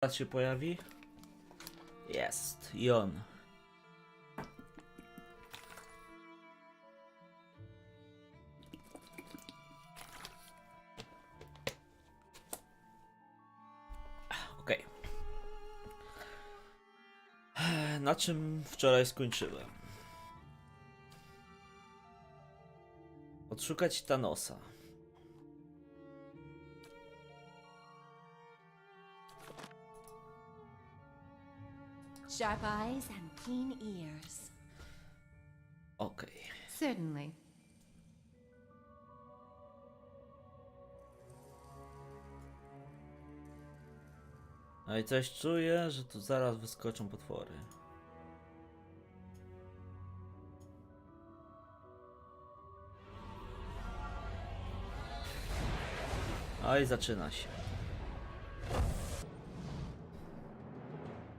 Teraz się pojawi. Jest. I on. Okej. Na czym wczoraj skończyłem? Odszukać Thanosa. Sharp eyes and keen ears. Okej. Certainly. No i coś czuję, że tu zaraz wyskoczą potwory. No i zaczyna się.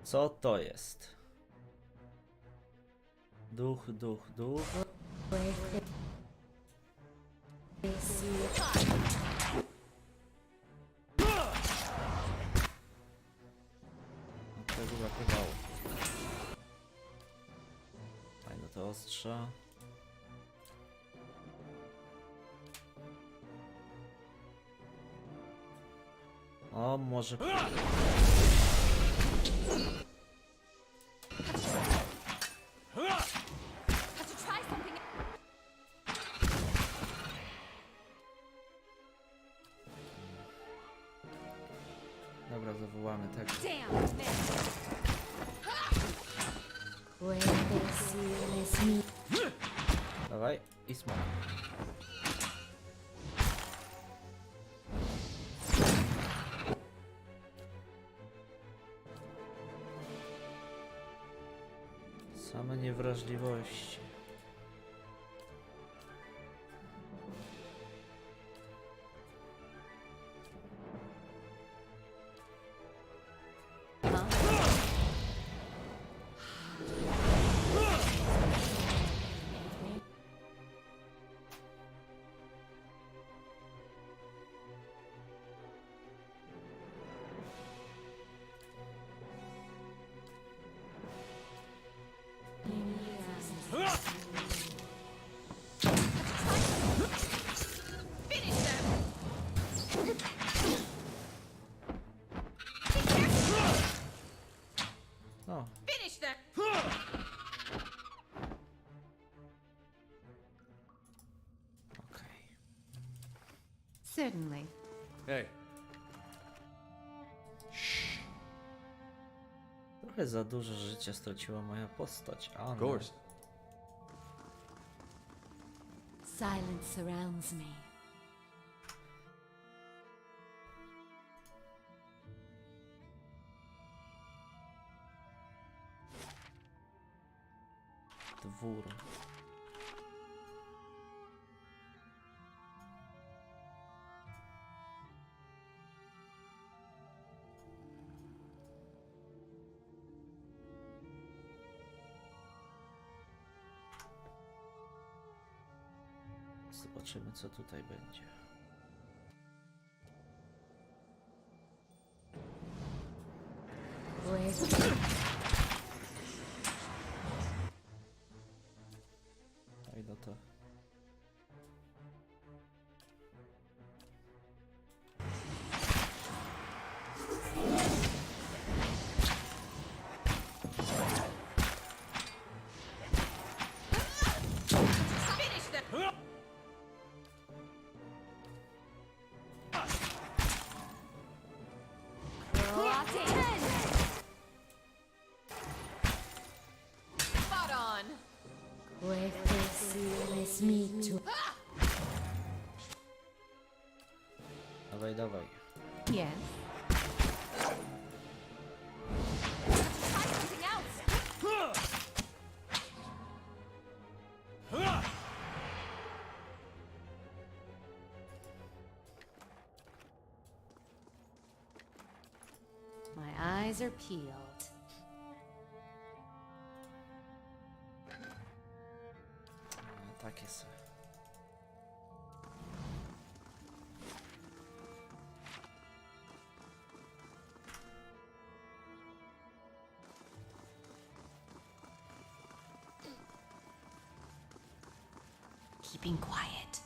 Co to jest? Duch, duch, duch. Tego brakowało. Fajne to ostrza. O, może... Dobra, zawołamy tego. Dawaj i smok. Same niewrażliwości. No. Finish them. Okej. Certainly. Hey. Trochę za dużo życia straciła moja postać, a Of course. Silence surrounds me. Dwór. Zobaczymy, co tutaj będzie. No i no to... Finish them. Spot on. Dawaj, dawaj. Yes. Try something else. My eyes are peeled. Takie są. keeping quiet.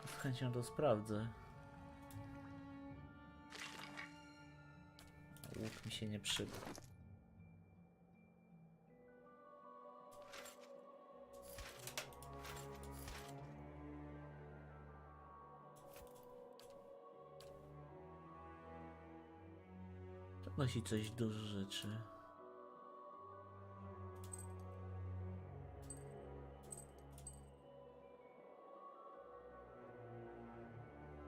Z chęcią to sprawdzę. Łuk mi się nie przyda. To nosi coś dużo rzeczy.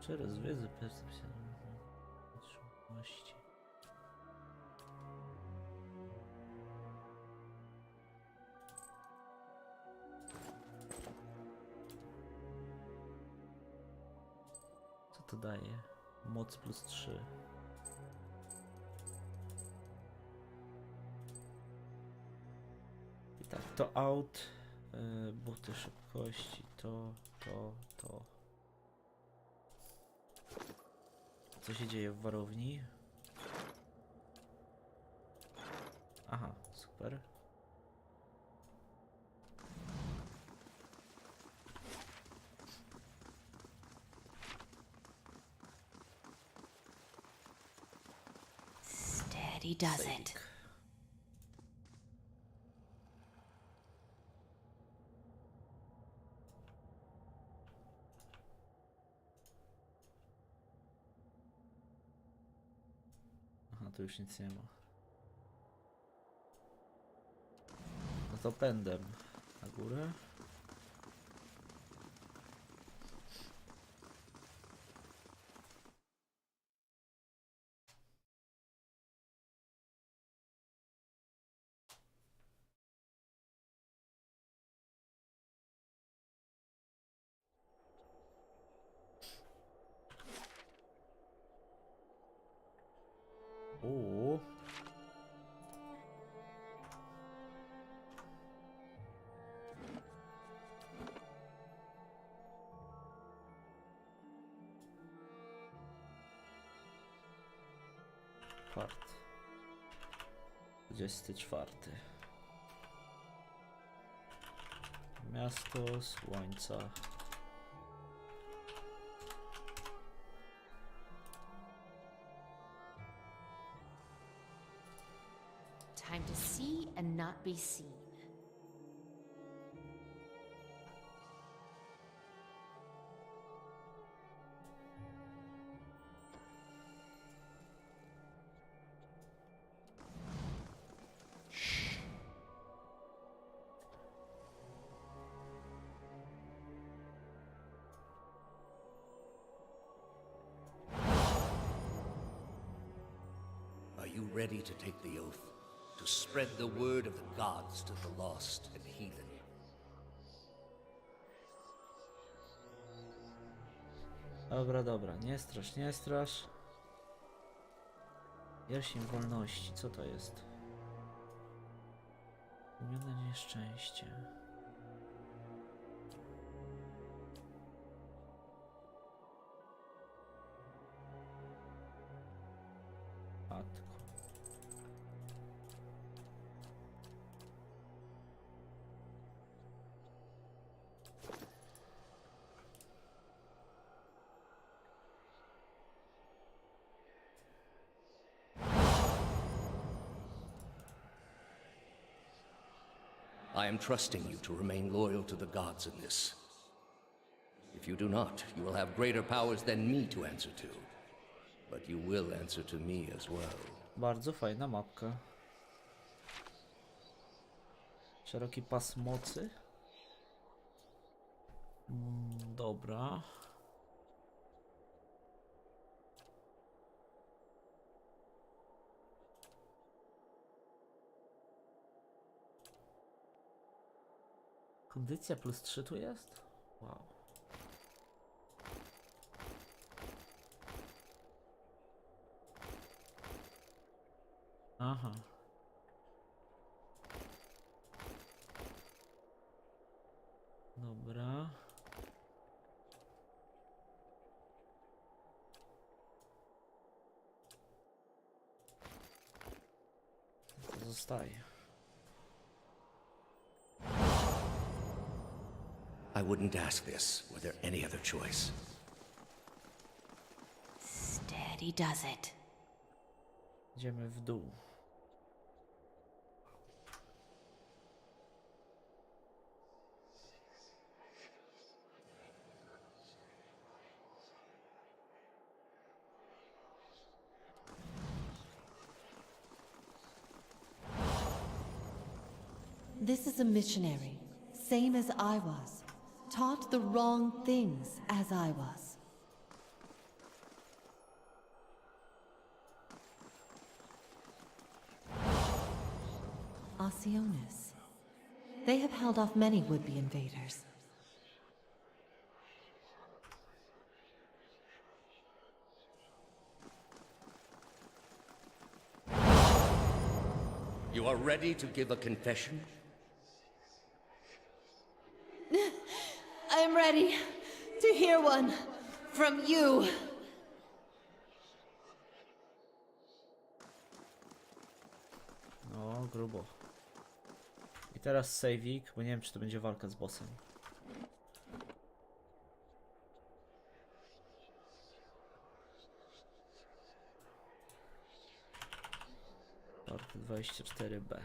Teraz wiedzę percepcja wytrzymałości. Co to daje? Moc plus 3. I tak, to out, buty szybkości, to. Co się dzieje w warowni? Aha, super. Steady does it. Aha, tu już nic nie ma. No to pędem na górę. Uuu. Part 24. Miasto Słońca. Time to see and not be seen. Are you ready to take the oath? To spread the word of the gods to the lost and heathen? Dobra, dobra, nie strasz, nie strasz. Jaśń wolności, co to jest? Umione nieszczęście. Matko. I am trusting you to remain loyal to the gods in this. If you do not, you will have greater powers than me to answer to. But you will answer to me as well. Bardzo fajna mapka. Szeroki pas mocy. Dobra. Kondycja plus 3 tu jest? Wow. Aha. Dobra. zostaje. I wouldn't ask this were there any other choice. Steady does it. Idziemy w dół. This is a missionary, same as I was. Taught the wrong things as I was. Osionis. They have held off many would-be invaders. You are ready to give a confession? I am ready to hear one from you. No, grubo. I teraz saveik, bo nie wiem, czy to będzie walka z bossem. Part 24B.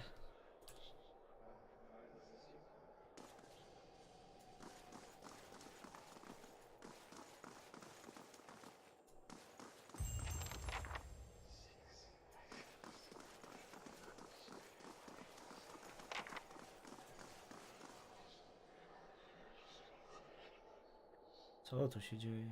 Co tu się dzieje?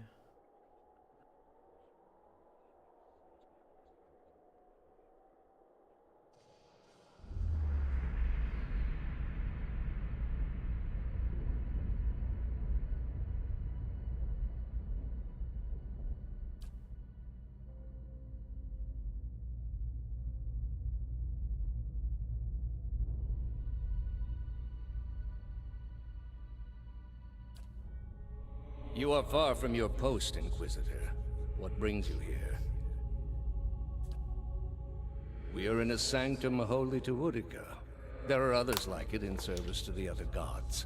You are far from your post, Inquisitor. What brings you here? We are in a sanctum holy to Utica. There are others like it in service to the other gods.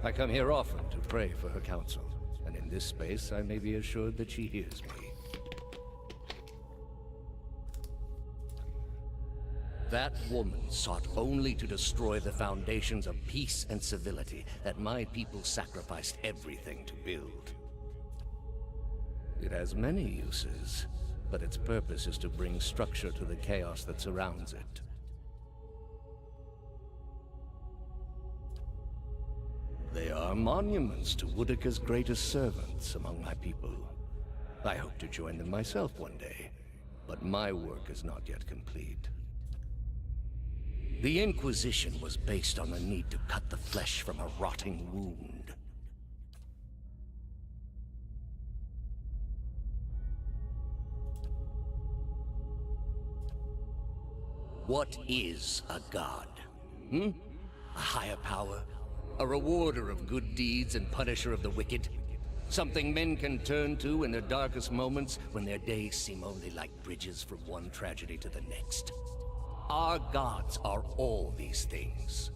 I come here often to pray for her counsel, and in this space I may be assured that she hears me. That woman sought only to destroy the foundations of peace and civility that my people sacrificed everything to build. It has many uses, but its purpose is to bring structure to the chaos that surrounds it. They are monuments to Udica's greatest servants among my people. I hope to join them myself one day, but my work is not yet complete. The Inquisition was based on the need to cut the flesh from a rotting wound. What is a god? A higher power? A rewarder of good deeds and punisher of the wicked? Something men can turn to in their darkest moments when their days seem only like bridges from one tragedy to the next. Our gods are all these things.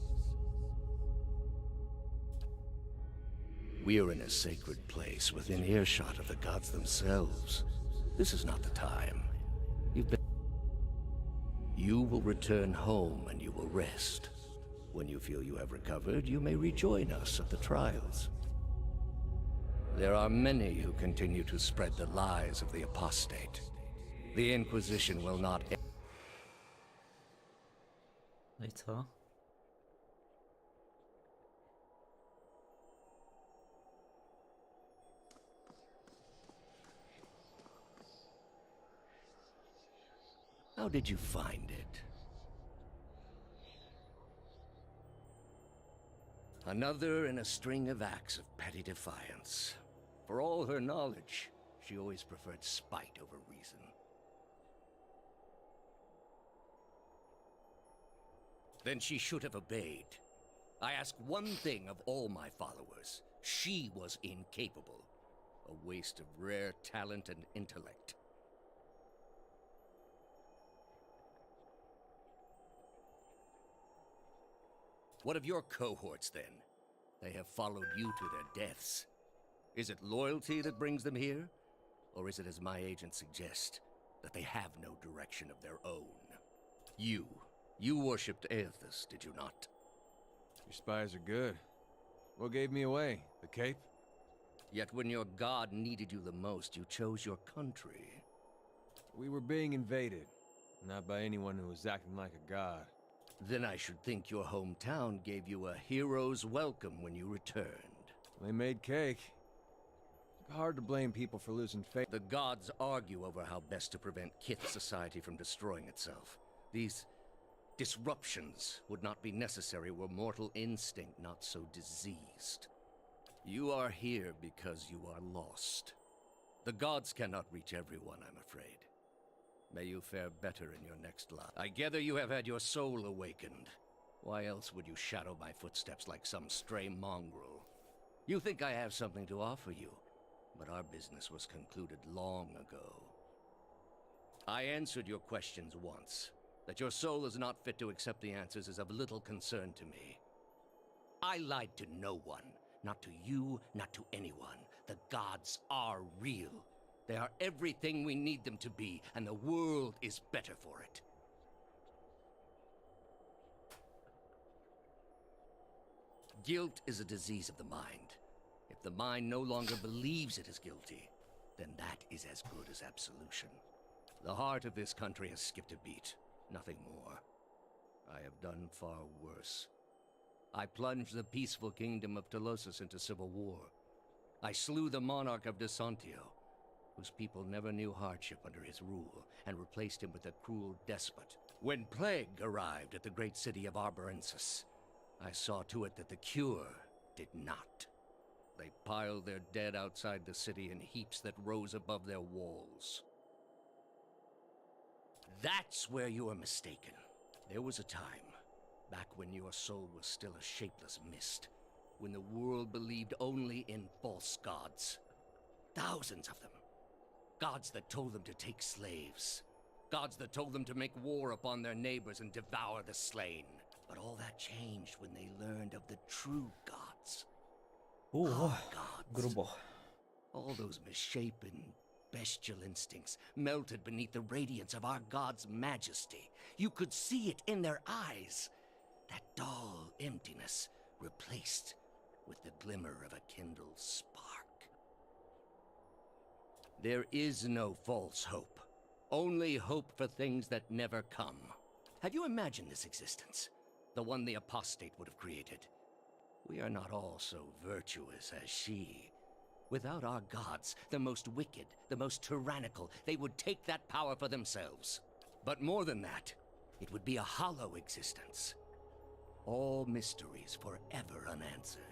We are in a sacred place within earshot of the gods themselves. This is not the time. You will return home and you will rest. When you feel you have recovered, you may rejoin us at the trials. There are many who continue to spread the lies of the apostate. The Inquisition will not end. No i co? How did you find it? Another in a string of acts of petty defiance. For all her knowledge, she always preferred spite over reason. Then she should have obeyed. I ask one thing of all my followers. She was incapable. A waste of rare talent and intellect. What of your cohorts, then? They have followed you to their deaths. Is it loyalty that brings them here? Or is it, as my agents suggest, that they have no direction of their own? You worshipped Aethys, did you not? Your spies are good. What gave me away? The cape? Yet when your god needed you the most, you chose your country. We were being invaded. Not by anyone who was acting like a god. Then I should think your hometown gave you a hero's welcome when you returned. They made cake. Hard to blame people for losing faith. The gods argue over how best to prevent Kith society from destroying itself. These disruptions would not be necessary were mortal instinct not so diseased. You are here because you are lost. The gods cannot reach everyone, I'm afraid. May you fare better in your next life. I gather you have had your soul awakened. Why else would you shadow my footsteps like some stray mongrel? You think I have something to offer you, but our business was concluded long ago. I answered your questions once. That your soul is not fit to accept the answers is of little concern to me. I lied to no one. Not to you, not to anyone. The gods are real. They are everything we need them to be, and the world is better for it. Guilt is a disease of the mind. If the mind no longer believes it is guilty, then that is as good as absolution. The heart of this country has skipped a beat, nothing more. I have done far worse. I plunged the peaceful kingdom of Telosus into civil war. I slew the monarch of Desantio, whose people never knew hardship under his rule, and replaced him with a cruel despot. When plague arrived at the great city of Arborensis, I saw to it that the cure did not. They piled their dead outside the city in heaps that rose above their walls. That's where you are mistaken. There was a time, back when your soul was still a shapeless mist, when the world believed only in false gods. Thousands of them. Gods that told them to take slaves. Gods that told them to make war upon their neighbors and devour the slain. But all that changed when they learned of the true gods. Our gods. Grubo. All those misshapen, bestial instincts melted beneath the radiance of our God's majesty. You could see it in their eyes. That dull emptiness replaced with the glimmer of a kindled spark. There is no false hope. Only hope for things that never come. Have you imagined this existence? The one the apostate would have created. We are not all so virtuous as she. Without our gods, the most wicked, the most tyrannical, they would take that power for themselves. But more than that, it would be a hollow existence. All mysteries forever unanswered.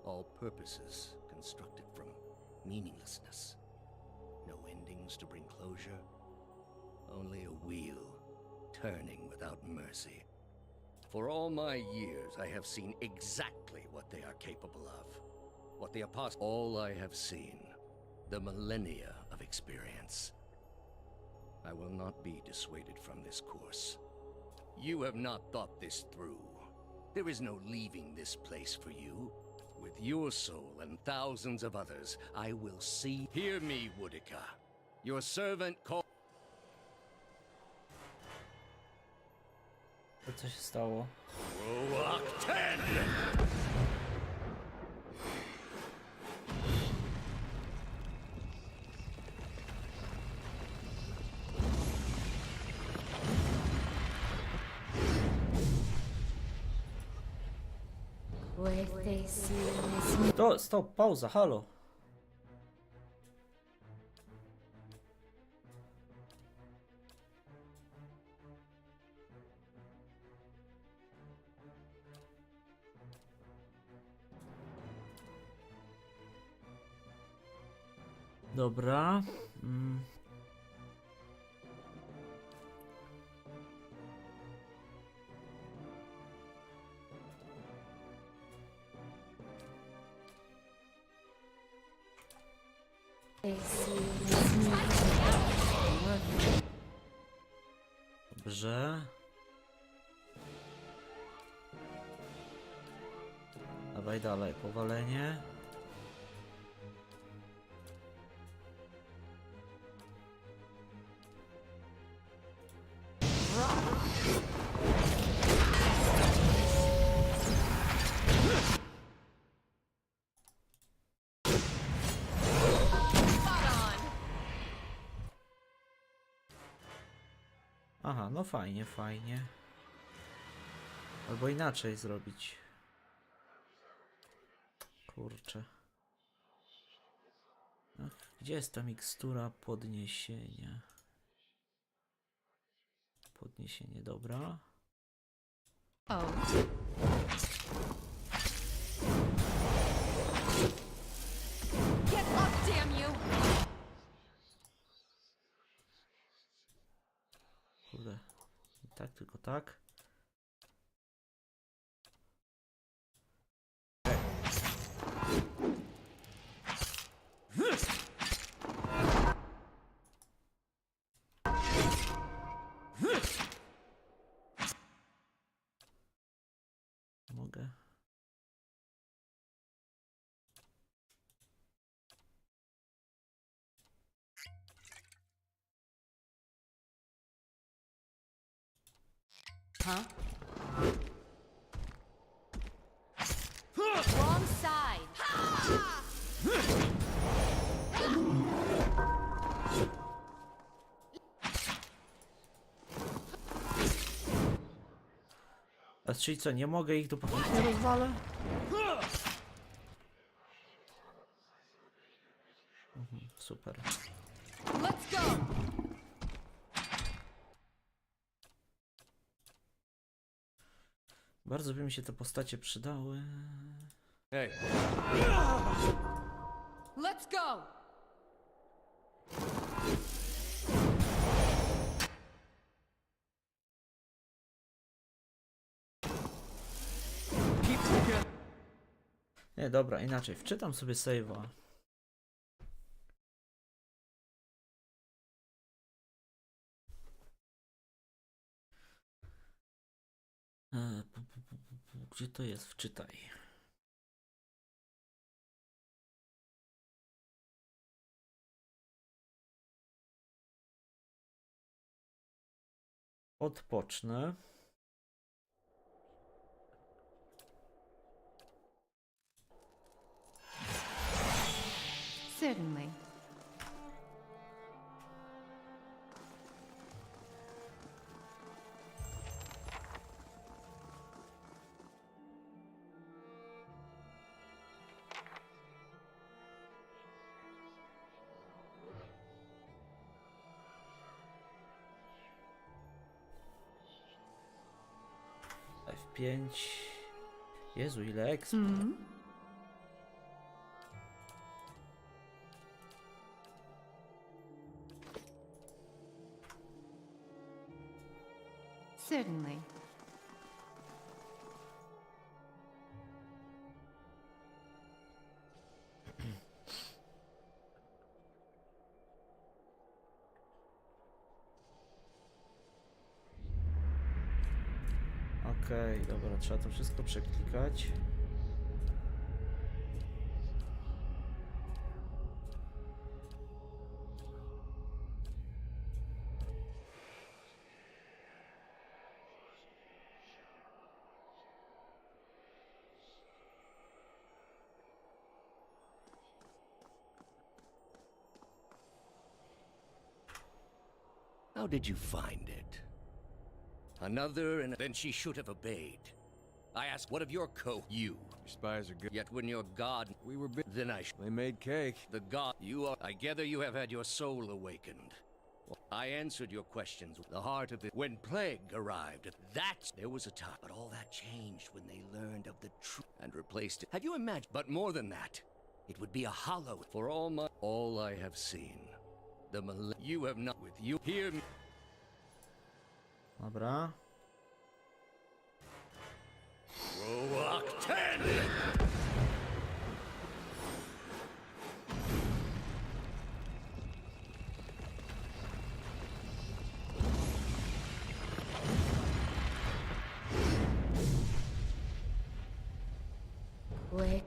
All purposes constructed from meaninglessness. No endings to bring closure. Only a wheel, turning without mercy. For all my years, I have seen exactly what they are capable of. What the apostle... All I have seen. The millennia of experience. I will not be dissuaded from this course. You have not thought this through. There is no leaving this place for you. With your soul and thousands of others, I will see... Hear me, Woodica. Your servant call... To co się stało? Rook 10! Stop, pauza, halo. Dobra. Dobrze. Dawaj dalej, powalenie. Aha, no fajnie, fajnie. Albo inaczej zrobić. Kurczę. Ach, gdzie jest ta mikstura podniesienia? Podniesienie, dobra. Oh. Get up, damn you! Kurde. Nie tak, tylko tak. Mogę. Huh? Wrong side! A czyli co, nie mogę ich dopóki ich nie rozwalę? Super. Let's go! Bardzo by mi się te postacie przydały. Hey, Let's go! keep together. Nie, dobra, inaczej. Wczytam sobie save'a. Gdzie to jest? Wczytaj. Odpocznę. Certainly. F5. Jezu, ile exp. Certainly. Okej, dobra, trzeba to wszystko przeklikać. How did you find it? Another, and then she should have obeyed. I ask, what of your you? Your spies are good. Yet when your god, We were then I They made cake. the god, you are, I gather you have had your soul awakened. I answered your questions, the heart of it, when plague arrived. There was a time, but all that changed when they learned of the truth and replaced it. Have you imagined? But more than that, it would be a hollow for all I have seen. You have not with you. Hear me. Dobra. Roak 10! Quick.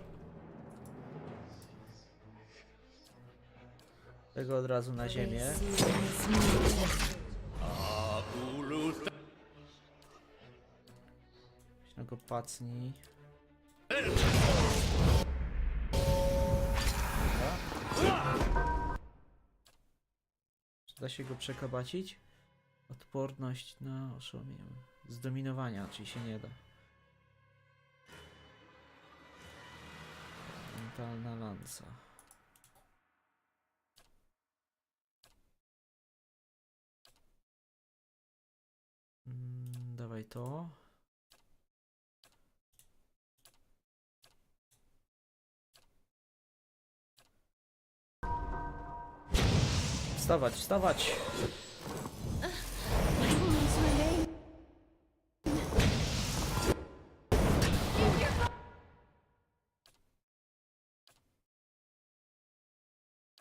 Tego od razu na ziemię. Weź go pacnij. Czy da się go przekabacić? Odporność na oszołomienie. Zdominowania, czyli się nie da. Mentalna lanca. Dawaj to. Wstawać, wstawać!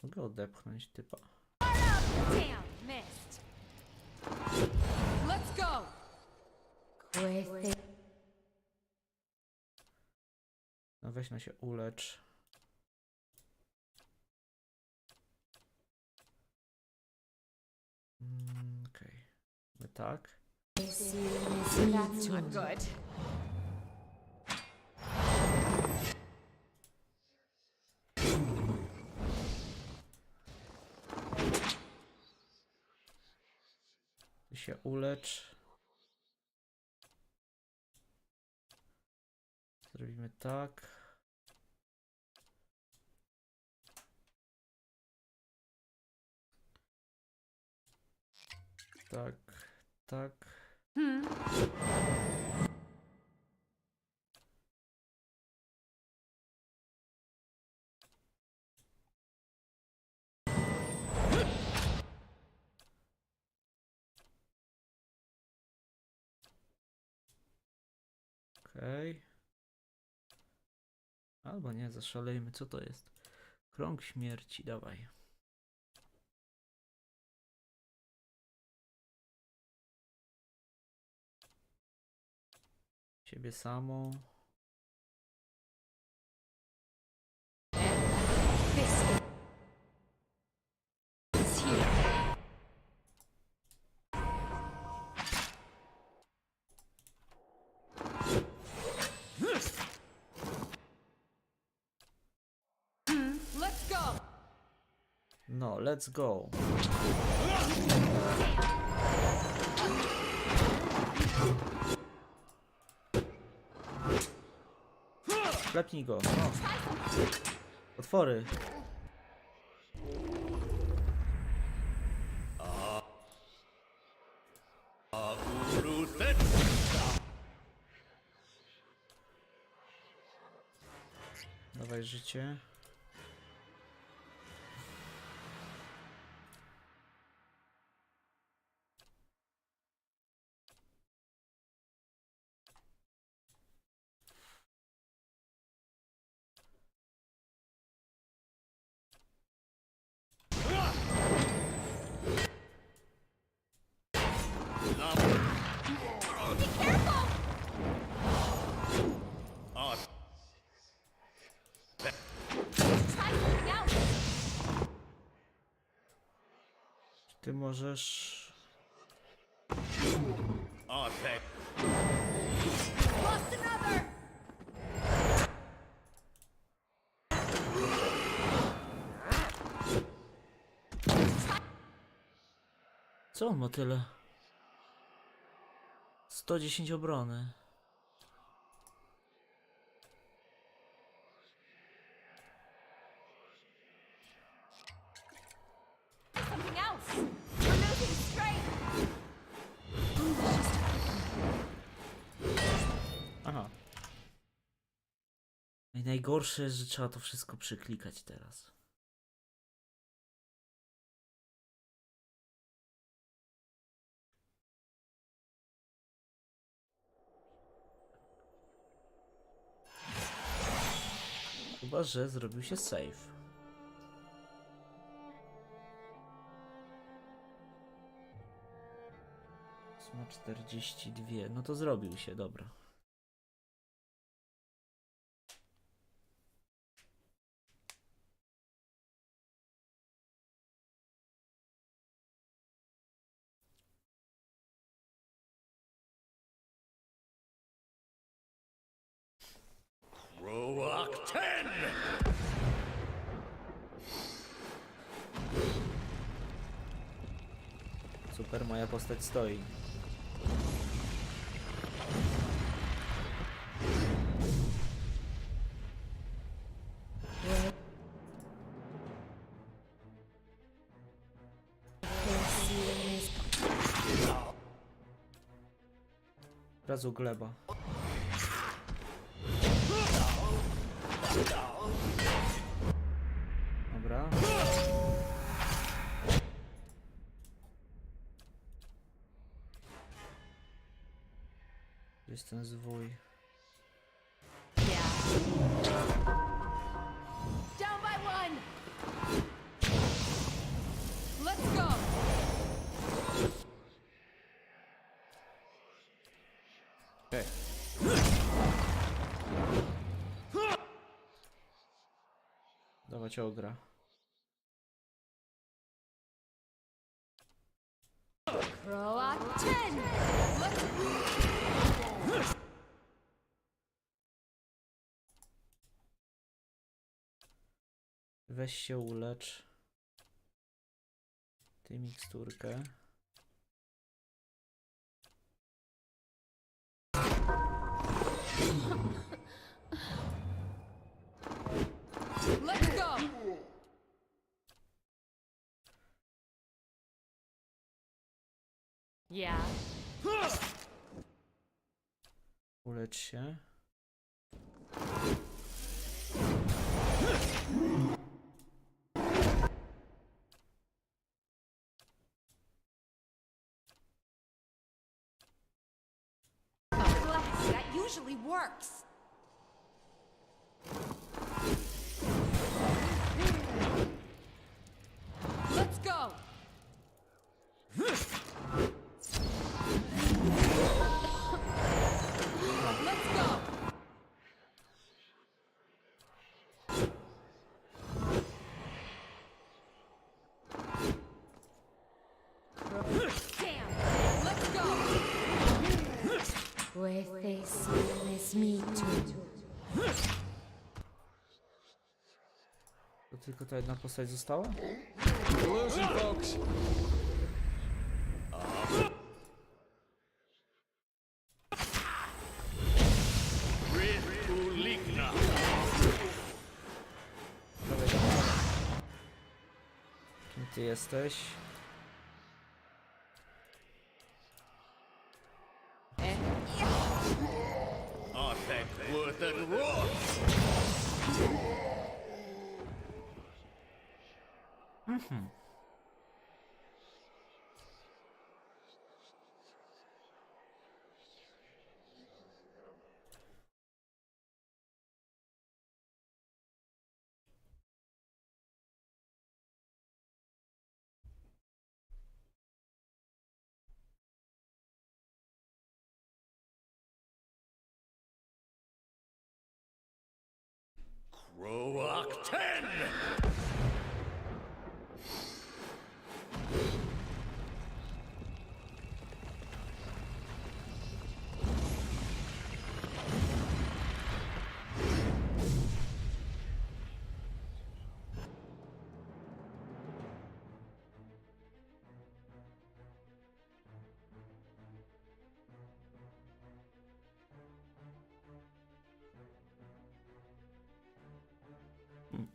Mogę odepchnąć typa. Damn, missed. Let's go. Quick. No weź na się ulecz. Okej. Okay. Tak. That's not good. Ty się ulecz. Zrobimy tak. Tak, tak. Okej. Okay. Albo nie, zaszalejmy. Co to jest? Krąg śmierci, dawaj. Ciebie samą. Let's go. No, let's go. Klepnij go. No. Otwory. Dawaj życie. Ty możesz... Lost another. Co on ma tyle? 110 obrony. Something else. We're losing strength. Aha. I najgorsze jest, że trzeba to wszystko przyklikać teraz. Chyba że zrobił się save. Ma 42. No to zrobił się, dobra. Super, moja postać stoi. Od razu gleba. Dobra. Jest ten zwój. Yeah. Down by one. Let's go. Hey. Dawać ogra. Croat 10. Let's Weź się ulecz. Ty miksturkę. Let's go. Yeah. Ulecz się. Blast. That usually works. Let's go. Let's go. Damn. Let's go. With this is me too. To tylko ta jedna postać została? Illusion, folks. Dawaj. Kim ty jesteś? Roak 10!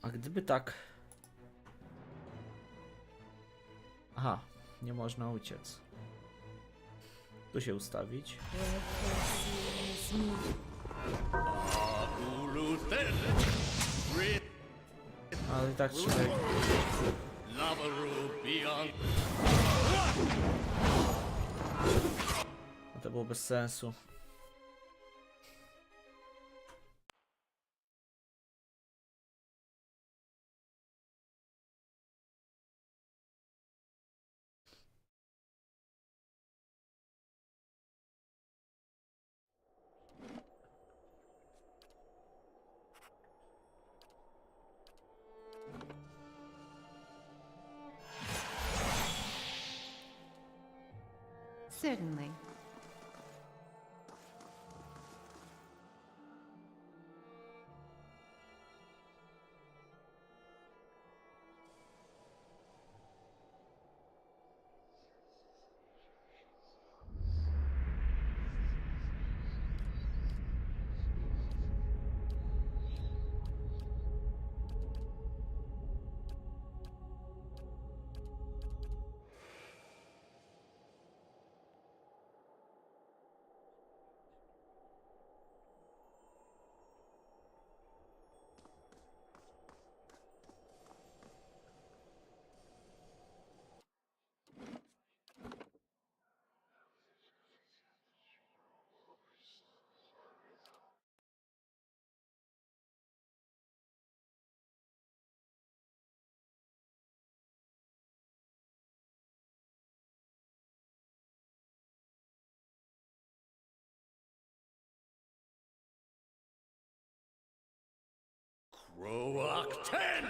A gdyby tak... Aha, nie można uciec. Tu się ustawić. Ale i tak trzeba... No to było bez sensu. Certainly. Roach 10!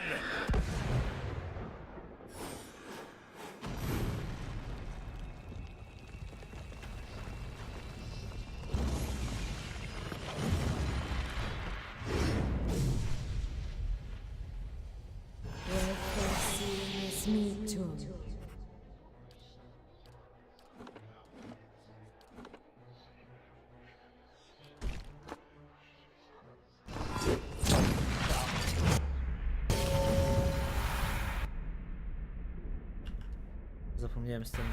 Zapomniałem z tym.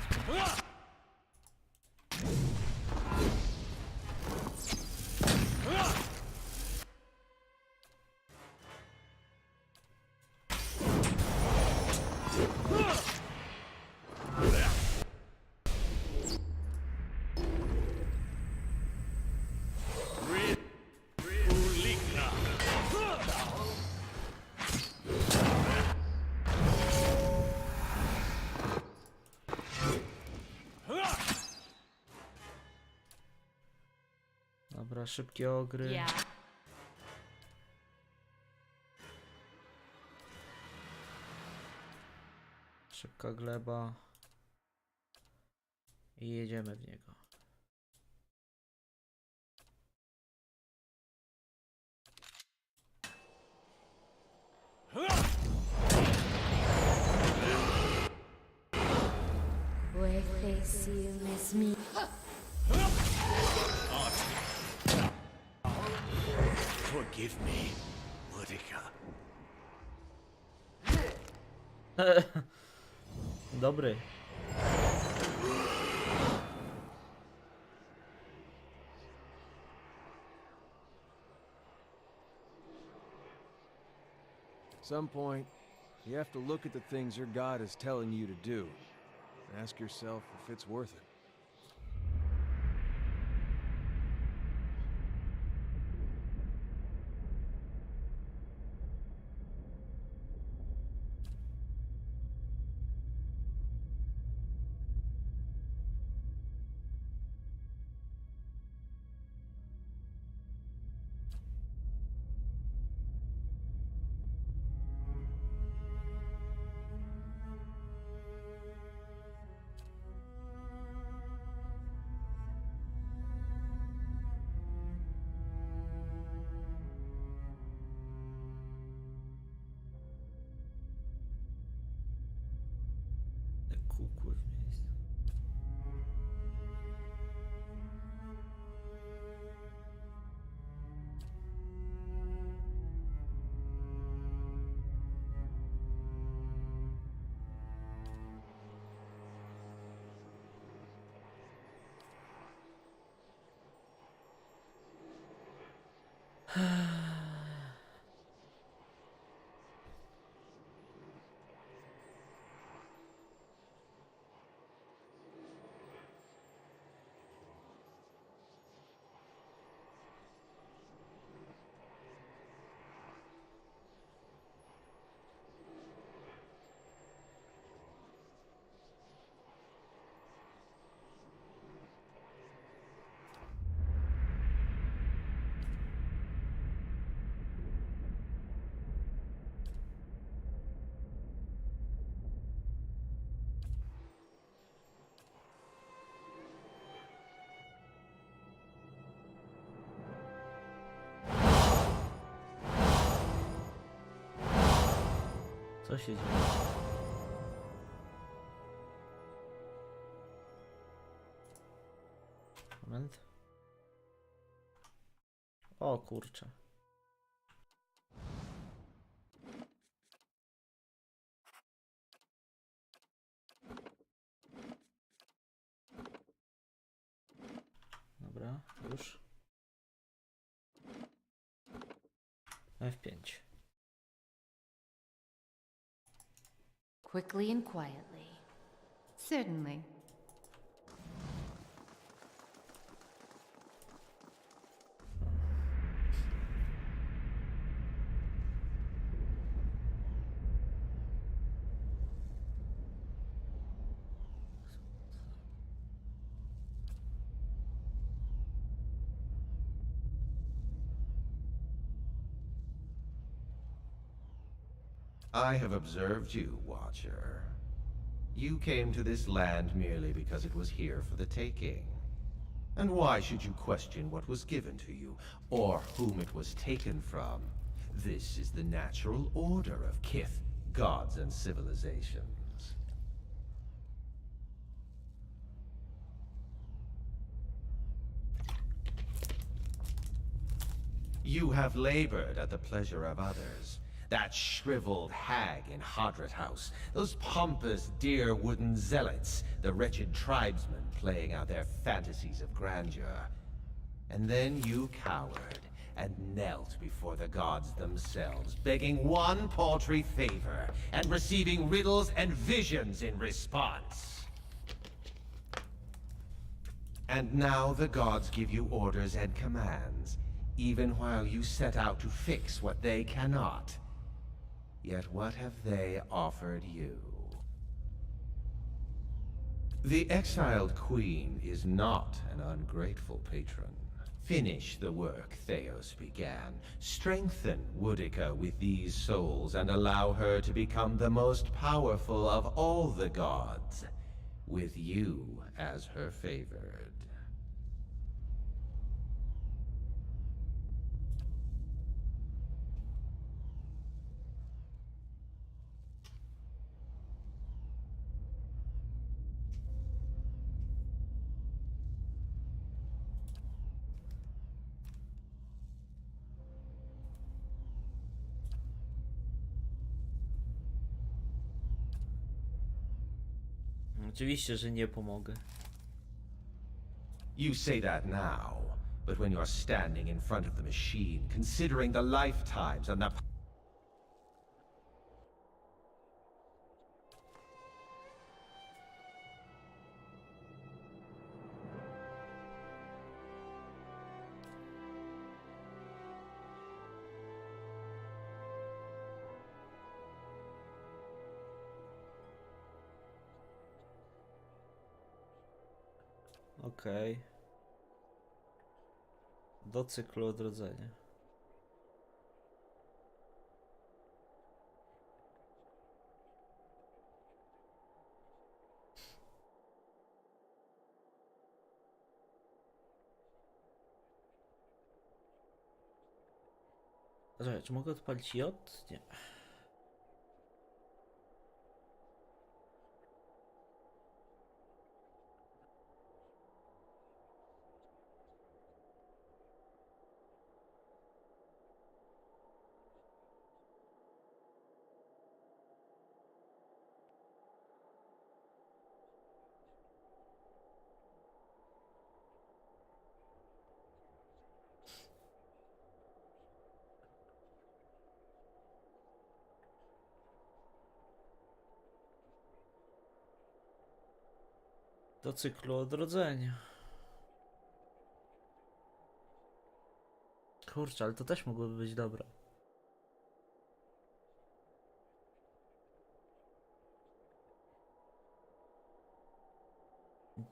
Dobra, szybkie ogry. Yeah. Szybka gleba. I jedziemy w niego. Forgive me, Mordecai. Dobry. At some point, you have to look at the things your God is telling you to do and ask yourself if it's worth it. Te kukły w miejscu. Co się dzieje? Moment. O kurczę. Dobra, już. F5. Quickly and quietly. Certainly. I have observed you, Watcher. You came to this land merely because it was here for the taking. And why should you question what was given to you, or whom it was taken from? This is the natural order of kith, gods, and civilizations. You have labored at the pleasure of others. That shriveled hag in Hadrat House, those pompous deer wooden zealots, the wretched tribesmen playing out their fantasies of grandeur. And then you cowered and knelt before the gods themselves, begging one paltry favor, and receiving riddles and visions in response. And now the gods give you orders and commands, even while you set out to fix what they cannot. Yet what have they offered you? The exiled queen is not an ungrateful patron. Finish the work Theos began. Strengthen Woodica with these souls and allow her to become the most powerful of all the gods, with you as her favored. Oczywiście, że nie pomogę. You say that now, but when you're standing in front of the machine, considering the lifetimes and the... Okej. Do cyklu odrodzenia. Czekaj, czy mogę odpalić J? Nie. Do cyklu odrodzenia. Kurczę, ale to też mogłoby być dobre.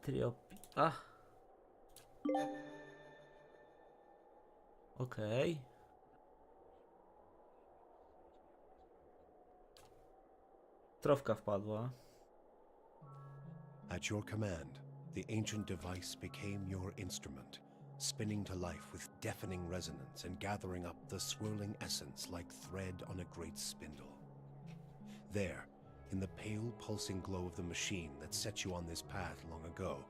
Triopi... A! Okej. Trofka wpadła. At your command, the ancient device became your instrument, spinning to life with deafening resonance and gathering up the swirling essence like thread on a great spindle. There, in the pale, pulsing glow of the machine that set you on this path long ago,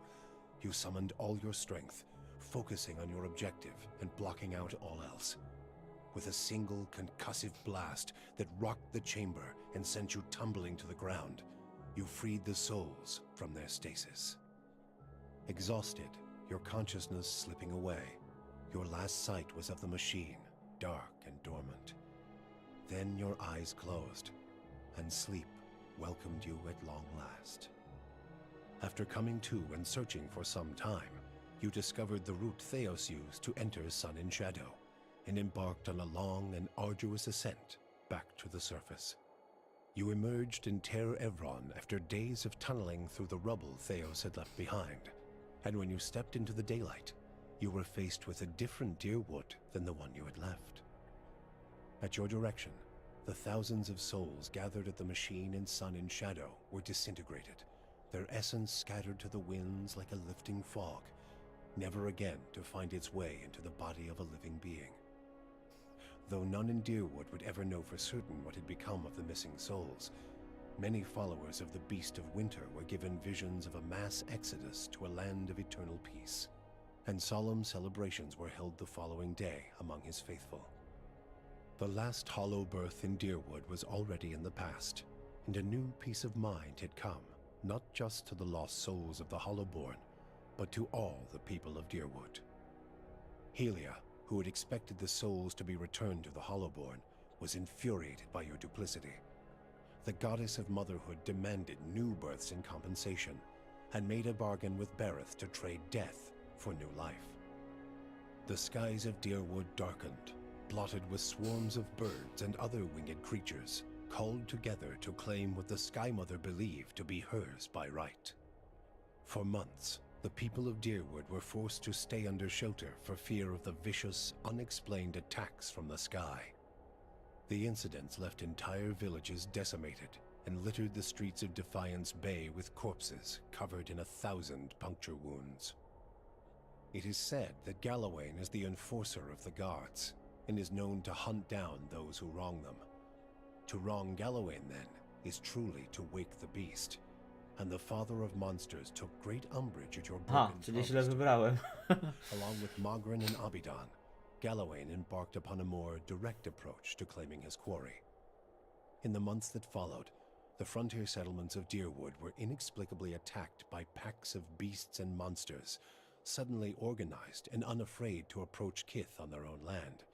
you summoned all your strength, focusing on your objective and blocking out all else. With a single concussive blast that rocked the chamber and sent you tumbling to the ground, you freed the souls from their stasis. Exhausted, your consciousness slipping away, your last sight was of the machine, dark and dormant. Then your eyes closed, and sleep welcomed you at long last. After coming to and searching for some time, you discovered the route Theos used to enter Sun and Shadow, and embarked on a long and arduous ascent back to the surface. You emerged in Ter Evron after days of tunneling through the rubble Theos had left behind, and when you stepped into the daylight, you were faced with a different Deerwood than the one you had left. At your direction, The thousands of souls gathered at the machine in sun and shadow were disintegrated, their essence scattered to the winds like a lifting fog, never again to find its way into the body of a living being. Though none in Deerwood would ever know for certain what had become of the missing souls, many followers of the Beast of Winter were given visions of a mass exodus to a land of eternal peace, and solemn celebrations were held the following day among his faithful. The last hollow birth in Deerwood was already in the past, and a new peace of mind had come, not just to the lost souls of the Hollowborn, but to all the people of Deerwood. Helia, who had expected the souls to be returned to the Hollowborn, was infuriated by your duplicity. The goddess of motherhood demanded new births in compensation, and made a bargain with Bereth to trade death for new life. The skies of Deerwood darkened, blotted with swarms of birds and other winged creatures, called together to claim what the Sky Mother believed to be hers by right. For months, the people of Deerwood were forced to stay under shelter for fear of the vicious, unexplained attacks from the sky. The incidents left entire villages decimated and littered the streets of Defiance Bay with corpses covered in 1,000 puncture wounds. It is said that Galawain is the enforcer of the guards and is known to hunt down those who wrong them. To wrong Galawain, then, is truly to wake the beast, and the father of monsters took great umbrage at your Ha, broken czyli źle promise. wybrałem. Along with Mogren and Abidan, Galawain embarked upon a more direct approach to claiming his quarry. In the months that followed, the frontier settlements of Deerwood were inexplicably attacked by packs of beasts and monsters, suddenly organized and unafraid to approach Kith on their own land.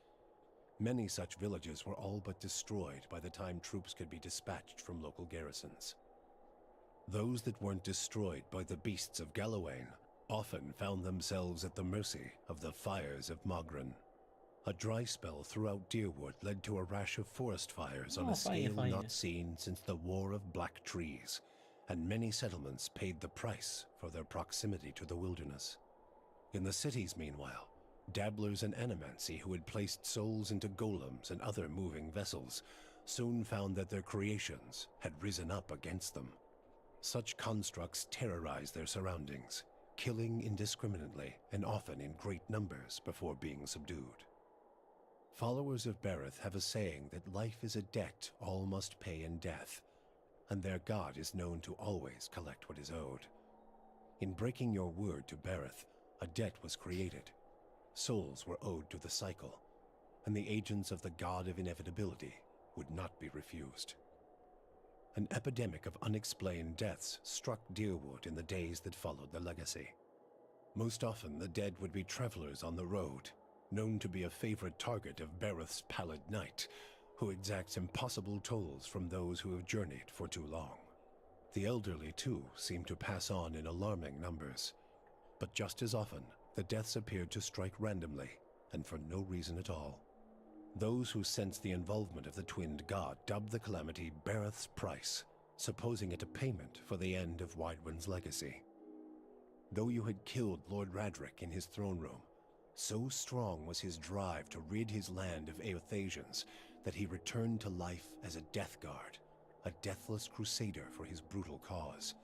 Many such villages were all but destroyed by the time troops could be dispatched from local garrisons. Those that weren't destroyed by the beasts of Galawain often found themselves at the mercy of the fires of Mogren. A dry spell throughout Deerwood led to a rash of forest fires on Oh, a fajnie, scale fajnie. not seen since the War of Black Trees, and many settlements paid the price for their proximity to the wilderness. In the cities, meanwhile, dabblers in animancy who had placed souls into golems and other moving vessels soon found that their creations had risen up against them. Such constructs terrorized their surroundings, killing indiscriminately and often in great numbers before being subdued. Followers of Bereth have a saying that life is a debt all must pay in death, and their god is known to always collect what is owed. In breaking your word to Bereth, a debt was created. Souls were owed to the cycle, and the agents of the god of inevitability would not be refused. An epidemic of unexplained deaths struck Deerwood in the days that followed the legacy. Most often, the dead would be travelers on the road, known to be a favorite target of Bereth's Pallid Knight, who exacts impossible tolls from those who have journeyed for too long. The elderly, too, seem to pass on in alarming numbers. But just as often, the deaths appeared to strike randomly, and for no reason at all. Those who sensed the involvement of the twinned god dubbed the calamity Bereth's Price, supposing it a payment for the end of Widewind's legacy. Though you had killed Lord Radric in his throne room, so strong was his drive to rid his land of Eothasians that he returned to life as a death guard, a deathless crusader for his brutal cause.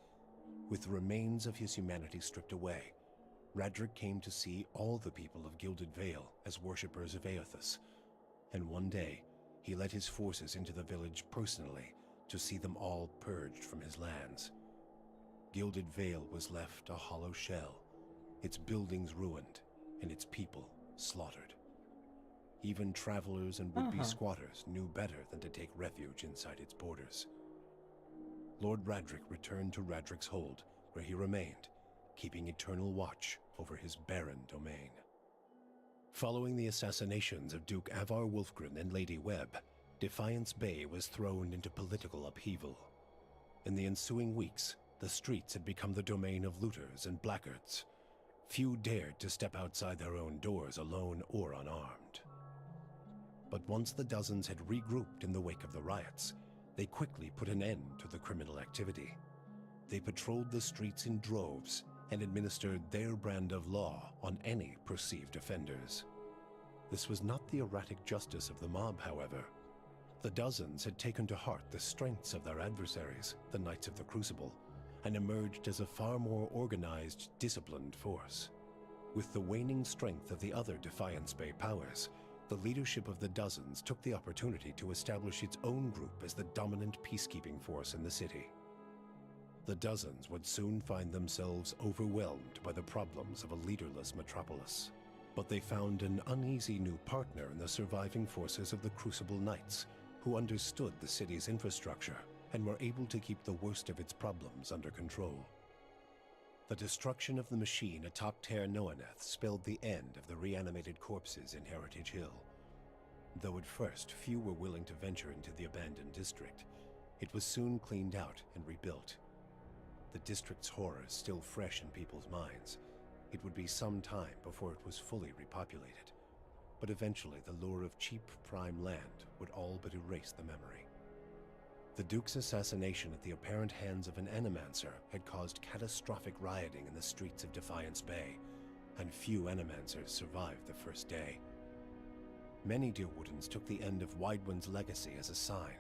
With the remains of his humanity stripped away, Radric came to see all the people of Gilded Vale as worshippers of Eothas, and one day he led his forces into the village personally to see them all purged from his lands. Gilded Vale was left a hollow shell, its buildings ruined, and its people slaughtered. Even travelers and would-be squatters knew better than to take refuge inside its borders. Lord Radric returned to Radric's Hold, where he remained, keeping eternal watch over his barren domain. Following the assassinations of Duke Avar Wolfgren and Lady Webb, Defiance Bay was thrown into political upheaval. In the ensuing weeks, the streets had become the domain of looters and blackguards. Few dared to step outside their own doors alone or unarmed. But once the dozens had regrouped in the wake of the riots, they quickly put an end to the criminal activity. They patrolled the streets in droves and administered their brand of law on any perceived offenders. This was not the erratic justice of the mob, however. The Dozens had taken to heart the strengths of their adversaries, the Knights of the Crucible, and emerged as a far more organized, disciplined force. With the waning strength of the other Defiance Bay powers, the leadership of the Dozens took the opportunity to establish its own group as the dominant peacekeeping force in the city. The Dozens would soon find themselves overwhelmed by the problems of a leaderless metropolis. But they found an uneasy new partner in the surviving forces of the Crucible Knights, who understood the city's infrastructure and were able to keep the worst of its problems under control. The destruction of the machine atop Ter Noaneth spelled the end of the reanimated corpses in Heritage Hill. Though at first few were willing to venture into the abandoned district, it was soon cleaned out and rebuilt. The district's horrors still fresh in people's minds. It would be some time before it was fully repopulated, but eventually the lure of cheap prime land would all but erase the memory. The Duke's assassination at the apparent hands of an Animancer had caused catastrophic rioting in the streets of Defiance Bay, and few Animancers survived the first day. Many Deerwoodans took the end of Widewind's legacy as a sign,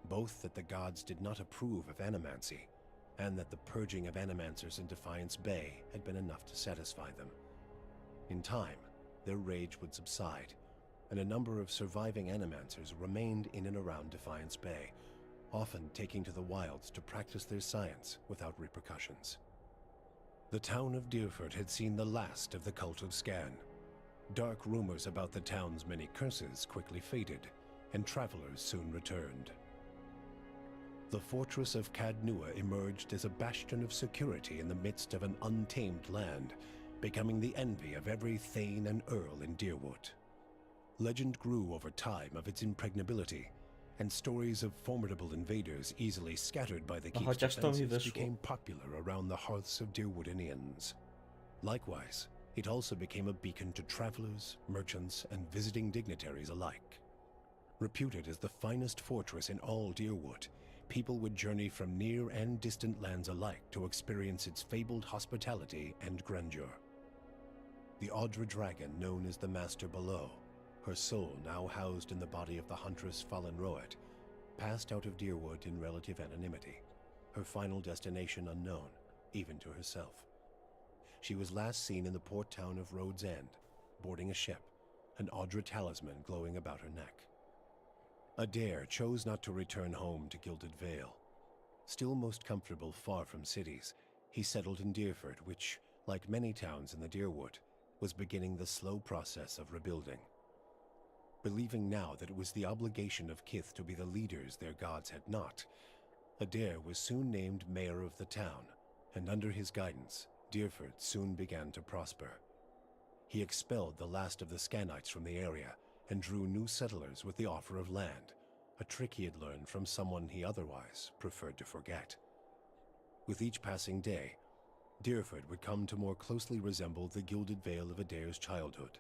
both that the gods did not approve of Animancy, and that the purging of Animancers in Defiance Bay had been enough to satisfy them. In time, their rage would subside, and a number of surviving Animancers remained in and around Defiance Bay, often taking to the wilds to practice their science without repercussions. The town of Deerford had seen the last of the cult of Scan. Dark rumors about the town's many curses quickly faded, and travelers soon returned. The fortress of Cadnua emerged as a bastion of security in the midst of an untamed land, becoming the envy of every Thane and Earl in Deerwood. Legend grew over time of its impregnability, and stories of formidable invaders easily scattered by the keep's chociaż to mi defenses wyszło. became popular around the hearths of Deerwoodinians. Likewise, it also became a beacon to travelers, merchants, and visiting dignitaries alike. Reputed as the finest fortress in all Deerwood, people would journey from near and distant lands alike to experience its fabled hospitality and grandeur. The Audra dragon known as the Master Below, her soul now housed in the body of the huntress Fallen Roet, passed out of Deerwood in relative anonymity, her final destination unknown, even to herself. She was last seen in the port town of Road's End, boarding a ship, an Audra talisman glowing about her neck. Adair chose not to return home to Gilded Vale. Still most comfortable far from cities, he settled in Deerford, which, like many towns in the Deerwood, was beginning the slow process of rebuilding. Believing now that it was the obligation of Kith to be the leaders their gods had not, Adair was soon named mayor of the town, and under his guidance, Deerford soon began to prosper. He expelled the last of the Scanites from the area, and drew new settlers with the offer of land, a trick he had learned from someone he otherwise preferred to forget. With each passing day, Deerford would come to more closely resemble the Gilded Vale of Adair's childhood,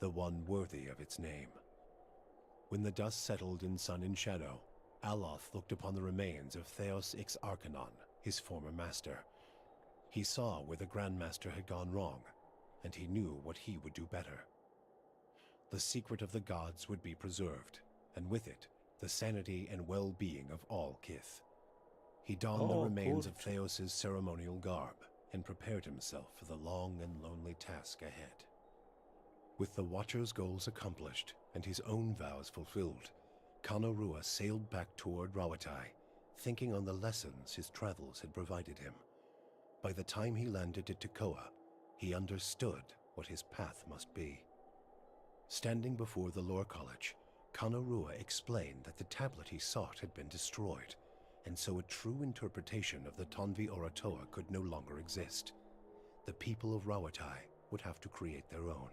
the one worthy of its name. When the dust settled in sun and shadow, Aloth looked upon the remains of Theos Ix Arcanon, his former master. He saw where the Grandmaster had gone wrong, and he knew what he would do better. The secret of the gods would be preserved, and with it, the sanity and well-being of all Kith. He donned the remains of Theos's ceremonial garb, and prepared himself for the long and lonely task ahead. With the Watcher's goals accomplished, and his own vows fulfilled, Kanorua sailed back toward Rawatai, thinking on the lessons his travels had provided him. By the time he landed at Tekoa, he understood what his path must be. Standing before the Lore College, Kanorua explained that the tablet he sought had been destroyed, and so a true interpretation of the Tonvi Oratoa could no longer exist. The people of Rawatai would have to create their own.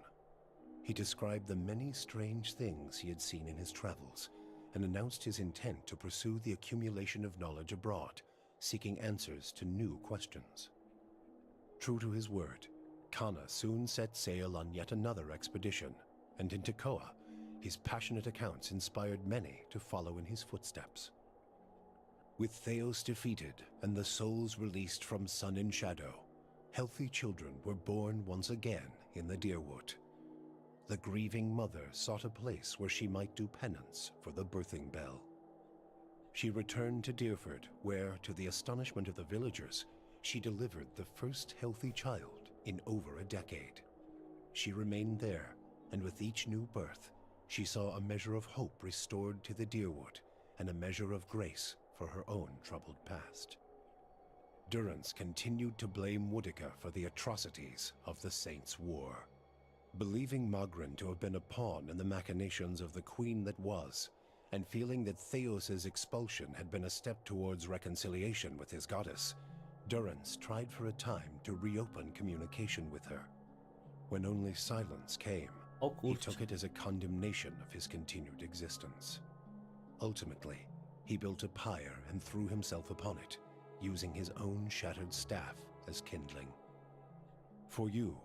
He described the many strange things he had seen in his travels, and announced his intent to pursue the accumulation of knowledge abroad, seeking answers to new questions. True to his word, Kana soon set sail on yet another expedition, and in Tekoa, his passionate accounts inspired many to follow in his footsteps. With Theos defeated and the souls released from sun and shadow, healthy children were born once again in the Deerwood. the grieving mother sought a place where she might do penance for the birthing bell. She returned to Deerford, where, to the astonishment of the villagers, she delivered the first healthy child in over a decade. She remained there, and with each new birth, she saw a measure of hope restored to the Deerwood, and a measure of grace for her own troubled past. Durrance continued to blame Woodica for the atrocities of the Saints' War. Believing Magrin to have been a pawn in the machinations of the Queen that was, and feeling that Theos's expulsion had been a step towards reconciliation with his goddess, Durrance tried for a time to reopen communication with her. When only silence came, O he kurczę. took it as a condemnation of his continued existence. Ultimately, he built a pyre and threw himself upon it, using his own shattered staff as kindling. For you,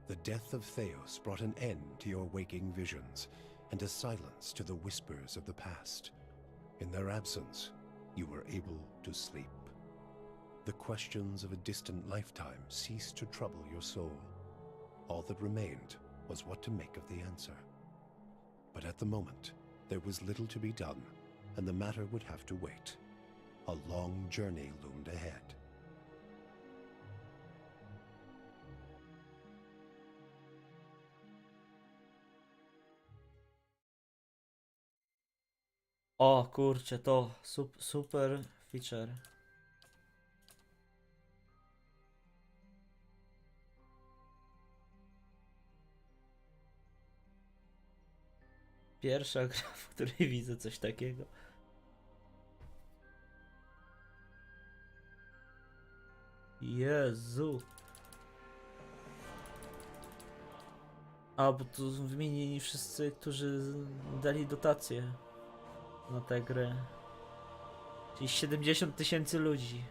the death of Theos brought an end to your waking visions, and a silence to the whispers of the past. In their absence, you were able to sleep. The questions of a distant lifetime ceased to trouble your soul. All that remained was what to make of the answer. But at the moment, there was little to be done, and the matter would have to wait. A long journey loomed ahead. O kurczę, to super feature. Pierwsza gra, w której widzę coś takiego. Jezu. A, bo tu wymienieni wszyscy, którzy dali dotacje na tę grę. Czyli 70 000 ludzi.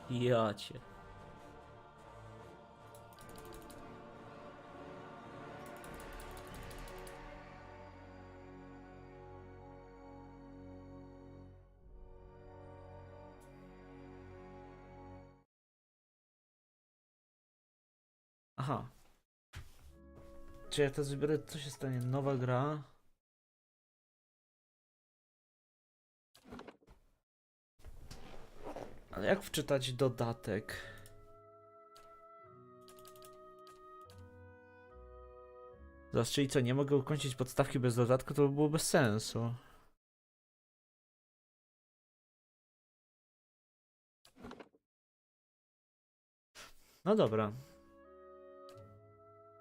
Jacie. Aha. Czy ja to wybiorę, co się stanie? Nowa gra. Ale jak wczytać dodatek? Zaraz, czyli co, nie mogę ukończyć podstawki bez dodatku? To by było bez sensu. No dobra.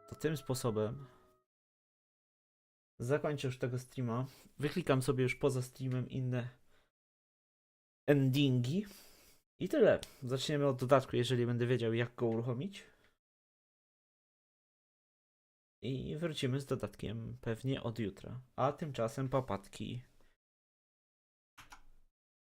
To tym sposobem zakończę już tego streama. Wyklikam sobie już poza streamem inne endingi. I tyle. Zaczniemy od dodatku, jeżeli będę wiedział, jak go uruchomić. I wrócimy z dodatkiem pewnie od jutra. A tymczasem papatki.